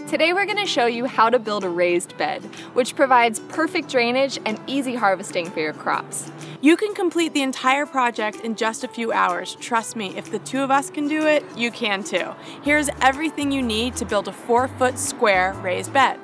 Today we're going to show you how to build a raised bed, which provides perfect drainage and easy harvesting for your crops. You can complete the entire project in just a few hours. Trust me, if the two of us can do it, you can too. Here's everything you need to build a 4-foot square raised bed.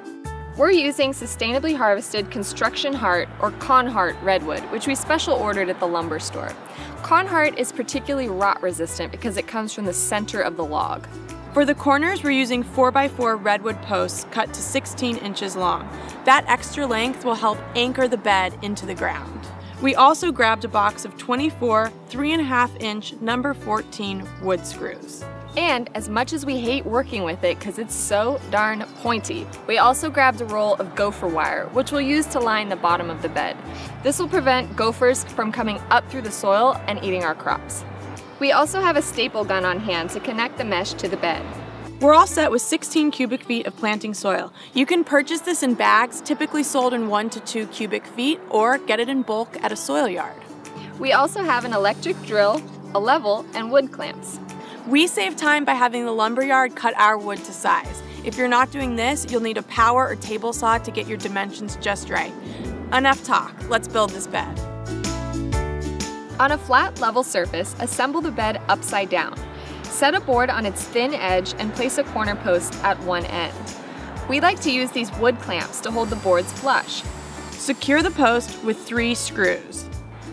We're using sustainably harvested construction heart or Conhart redwood, which we special ordered at the lumber store. Conhart is particularly rot resistant because it comes from the center of the log. For the corners, we're using 4x4 redwood posts cut to 16 inches long. That extra length will help anchor the bed into the ground. We also grabbed a box of 24 3.5-inch number 14 wood screws. And as much as we hate working with it because it's so darn pointy, we also grabbed a roll of gopher wire, which we'll use to line the bottom of the bed. This will prevent gophers from coming up through the soil and eating our crops. We also have a staple gun on hand to connect the mesh to the bed. We're all set with 16 cubic feet of planting soil. You can purchase this in bags, typically sold in 1 to 2 cubic feet, or get it in bulk at a soil yard. We also have an electric drill, a level, and wood clamps. We save time by having the lumberyard cut our wood to size. If you're not doing this, you'll need a power or table saw to get your dimensions just right. Enough talk, let's build this bed. On a flat, level surface, assemble the bed upside down. Set a board on its thin edge and place a corner post at one end. We like to use these wood clamps to hold the boards flush. Secure the post with 3 screws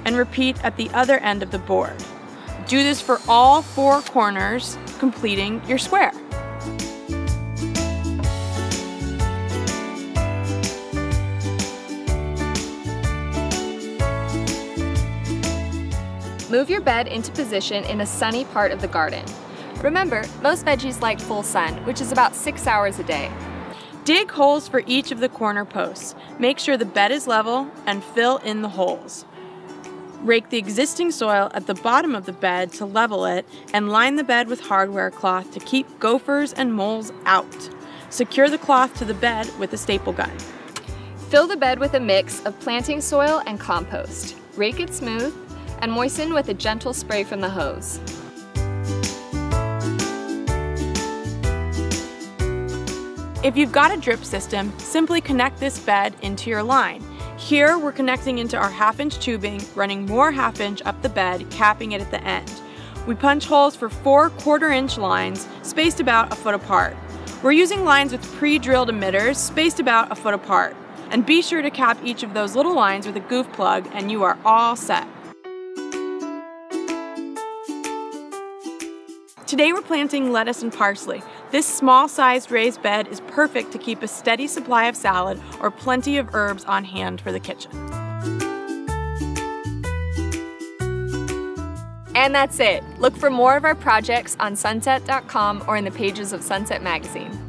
and repeat at the other end of the board. Do this for all 4 corners, completing your square. Move your bed into position in a sunny part of the garden. Remember, most veggies like full sun, which is about 6 hours a day. Dig holes for each of the corner posts. Make sure the bed is level and fill in the holes. Rake the existing soil at the bottom of the bed to level it and line the bed with hardware cloth to keep gophers and moles out. Secure the cloth to the bed with a staple gun. Fill the bed with a mix of planting soil and compost. Rake it smooth and moisten with a gentle spray from the hose. If you've got a drip system, simply connect this bed into your line. Here we're connecting into our 1/2-inch tubing, running more 1/2 inch up the bed, capping it at the end. We punch holes for 4 1/4-inch lines, spaced about a foot apart. We're using lines with pre-drilled emitters, spaced about a foot apart. And be sure to cap each of those little lines with a goof plug and you are all set. Today we're planting lettuce and parsley. This small-sized raised bed is perfect to keep a steady supply of salad or plenty of herbs on hand for the kitchen. And that's it. Look for more of our projects on sunset.com or in the pages of Sunset Magazine.